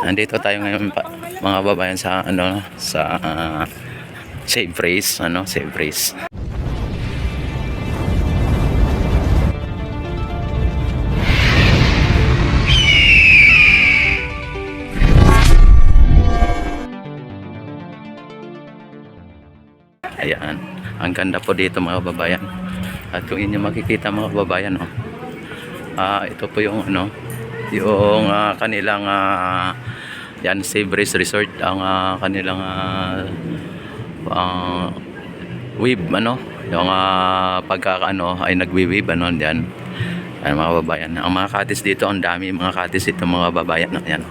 Nandito tayo ngayon mga babayan sa sa Save Race, Save Race. Ayan, ang ganda po dito mga babayan. At kung inyo makikita mga babayan, ito po yung yung kanilang yan, Save Race Resort, ang kanilang weave, yung pagkakaano ay nagwi-weave diyan. Ayan mga babayan, ang mga katis dito, ang dami mga katis dito mga babayan. Ayan,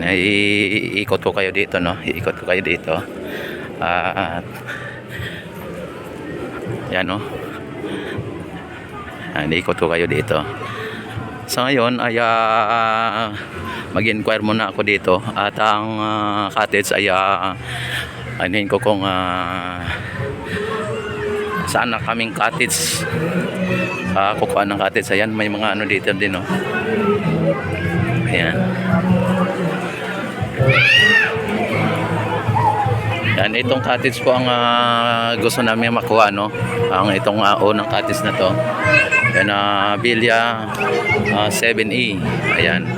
iikot ko kayo dito, iikot ko kayo dito. At yan, iikot ko kayo dito. So ngayon ay mag-inquire muna ako dito at ang cottage ay anin ko kung saan na kaming cottage, kukuha ng cottage. Ayan, may mga dito din, ayan. Yan, itong cottage po ang gusto namin makuha, ang itong unang cottage na to. Yan, Villa 7E. Ayan.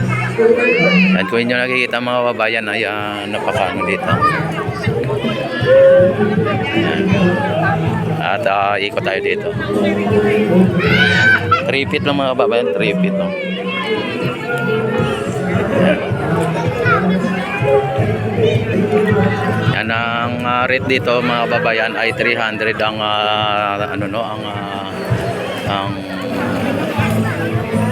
Yan, kung inyo nakikita mga babayan ay napakano dito. Ayan. At ikot tayo dito. 3 feet lang mga babayan, 3 feet, Yan, ang rate dito mga babayan ay 300 ang ang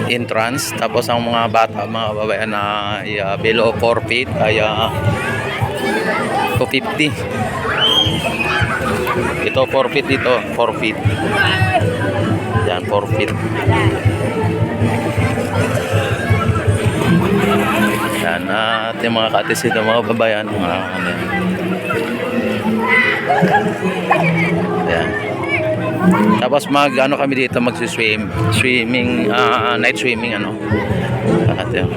entrance. Tapos ang mga bata mga babayan na below 4 feet ay 250. Ito 4 feet, dito 4 feet. Yan, 4 feet. Yan, at yung mga katis dito mga babayan, yan. Tapos kami dito swimming, night swimming, at yan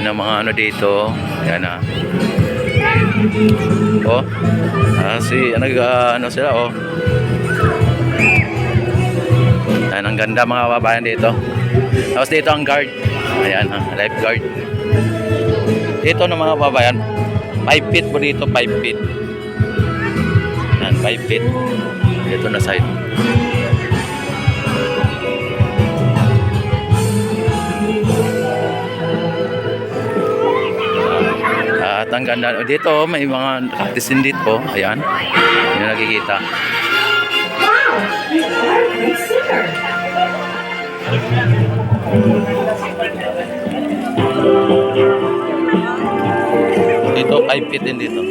ang mga dito. Yan, sila, yan, ang ganda mga babayan dito. Tapos dito ang guard, ayan, lifeguard dito na mga babayan. 5 feet po dito, 5 feet. Yan, 5 feet dito na side. At ang ganda dito, may mga katisin dito. Ayan, yung nakikita. Dito 5 feet din dito.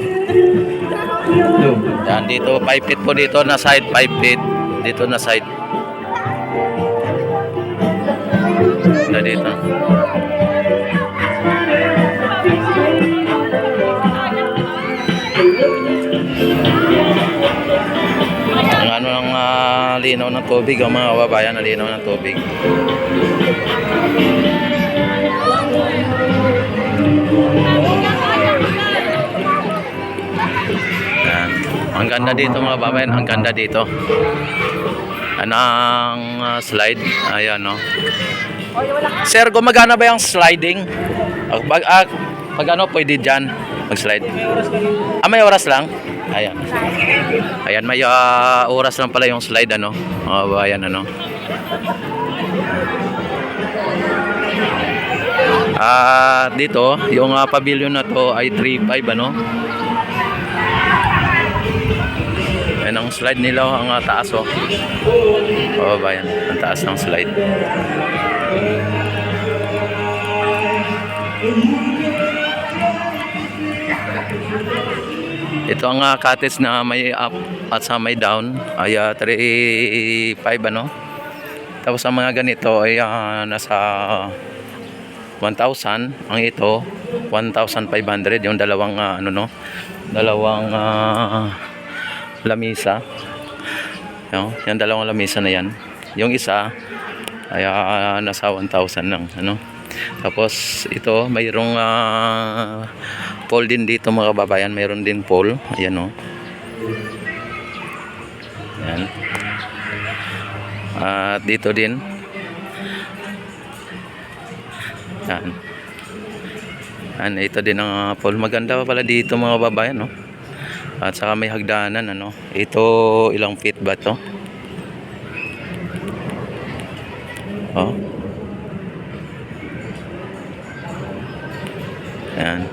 Yan, dito 5 feet po dito na side, 5 feet dito na side. Na dito. Ang linaw ng tubig, ang mga babayan na linaw ng tubig. Yan. Ang ganda dito mga babayan, ang ganda dito. Ang slide, ayan, Sir, gumagana ba yung sliding? Pag pwede dyan mag-slide. May oras lang. Ayan. Ayan, may oras lang pala yung slide, mga babayan, dito, yung pavilion na to ay 3.5, Ayan ang slide nila, ang taas, babayan, ang taas ng slide. Ito ang cottage na may up at sa may down ay 3.5, Tapos ang mga ganito ay nasa 1,000. Ang ito 1,500, yung dalawang dalawang lamisa. Yung dalawang lamisa na yan. Yung isa Kaya nasa 1,000 lang, ano. Tapos ito, mayroong pole din dito mga kababayan, mayroon din pole. Ayan oh. Ayan. At dito din. Ayan. Ayan, ito din ang pole. Maganda pa pala dito mga kababayan, no. At saka may hagdanan, ano. Ito, ilang feet ba to? Oh. Ayan.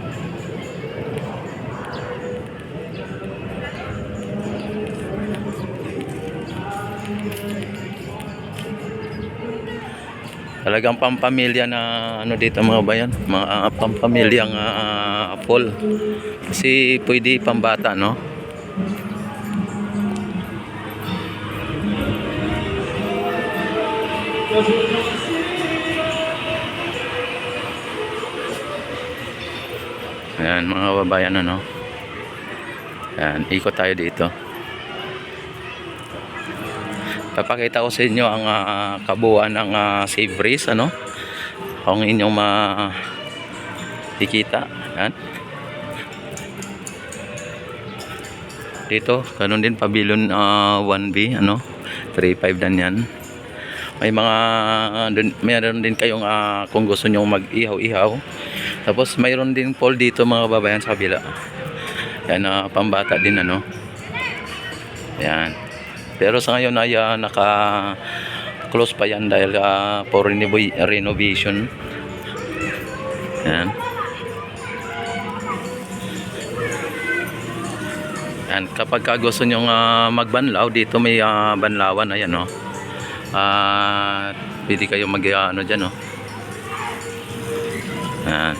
Talagang pampamilya na ano dito mga bayan, mga pampamilyang pool. Kasi pwede pambata, no? Ayan mga babayan, ano? Ayan, ikot tayo dito. Papakita ko sa inyo ang kabuuan ng Save Breeze, ano? Kung inyong makikita. Ayan. Dito, ganun din pavilion 1B, ano? 3.5 dan yan. May mga mayroon din kayong kung gusto niyo mag-ihaw-ihaw. Tapos mayroon din pool dito mga babayan sa kabila. Yan, pambata din, ano. Yan. Pero sa ngayon ay naka-close pa yan dahil for renovation. Yan. Yan. Kapag gusto nyo magbanlaw, dito may banlawan. Ayan, no. Pwede kayo ano dyan, no. Yan.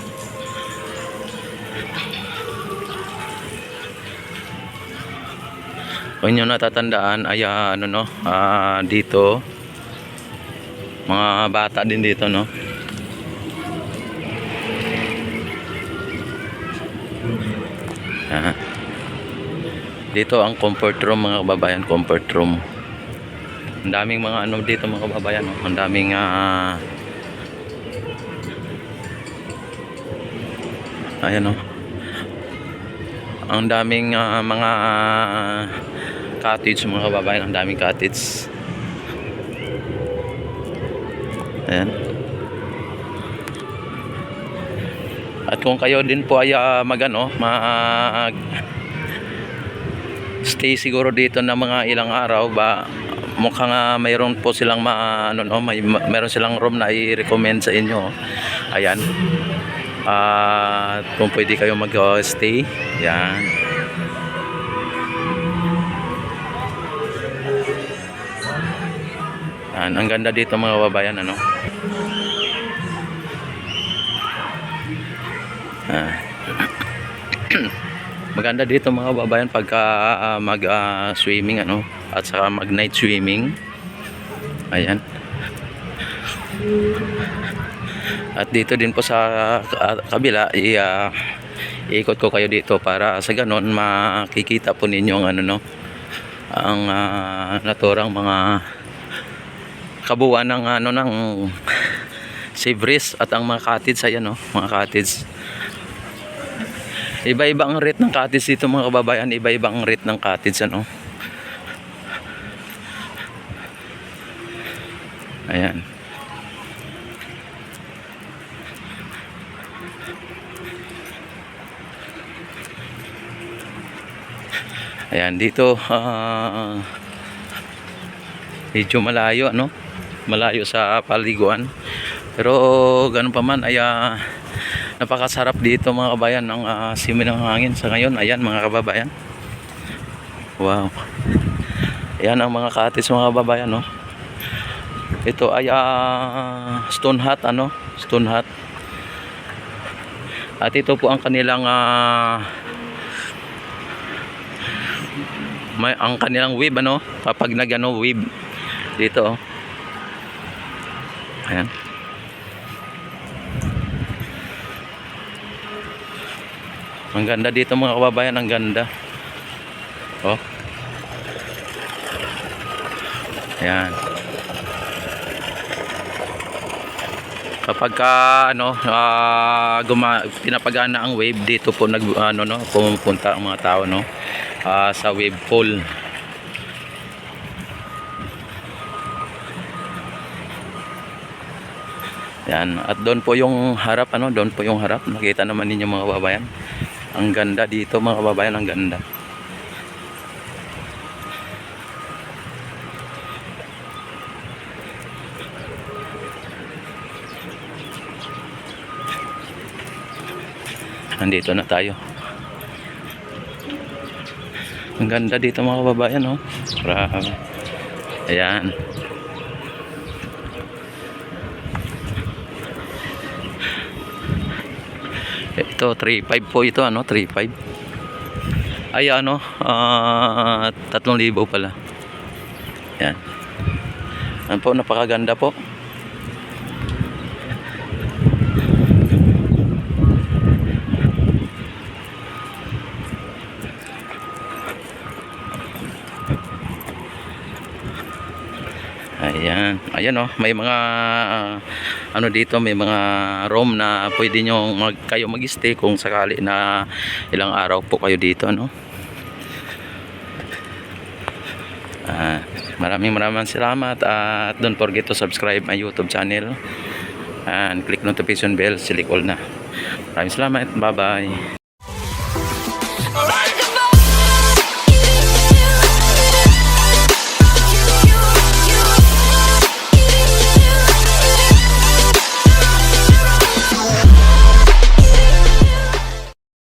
Kung inyo natatandaan ay ano, no, dito mga bata din dito, no. Dito ang comfort room mga kababayan, comfort room. Ang daming mga ano dito mga kababayan, no? Ang daming ayan, no. Ang daming mga cottage mga kababayan, ang daming cottage. Ayan. At kung kayo din po ay stay siguro dito na mga ilang araw ba, mukhang mayroon po silang mayroon silang room na i-recommend sa inyo. Ayan. Kung pwede kayo mag-stay. Yan. Yan, ang ganda dito mga babayan, ano. Maganda dito mga babayan pagka mag-swimming, ano, at saka mag-night swimming. Ayan. At dito din po sa kabila, iikot ko kayo dito para sa ganon makikita po ninyo ang ano, no, ang naturang mga kabuuan ng ano ng Save Breeze at ang mga cottage. Ayan, no, mga cottage. Iba-iba ang rate ng cottage dito mga kababayan, iba-iba ang rate ng cottage, ano. Ayan. Ayan, dito medyo malayo, no, malayo sa paliguan, pero ganun pa man ay napakasarap dito mga kabayan ng simoy ng hangin sa ngayon. Ayan mga kababayan, wow. Ayan ang mga cottage mga kababayan, no. Ito ay stone hut, ano, stone hut. At ito po ang kanilang ang kanilang web, ano, kapag nagano web dito, oh. Ayan. Ang ganda dito mga kababayan, ang ganda, oh. Ayan. Kapag ka pinapagana ang wave dito po pumupunta ang mga tao sa wave pool. Yan, at doon po yung harap nakita naman ninyo mga kababayan. Ang ganda dito mga kababayan, ang ganda. Nandito na tayo. Ang ganda dito mga kababayan, oh. Ayan. Ito 3.5 po ito, 3.5. Ay 3,000 pala. Yan. Yan po, napakaganda po. Ayan may mga dito, may mga room na pwede nyo kayo mag-stay kung sakali na ilang araw po kayo dito, maraming salamat, at don't forget to subscribe my YouTube channel and click notification bell, select all na. Maraming salamat, bye bye.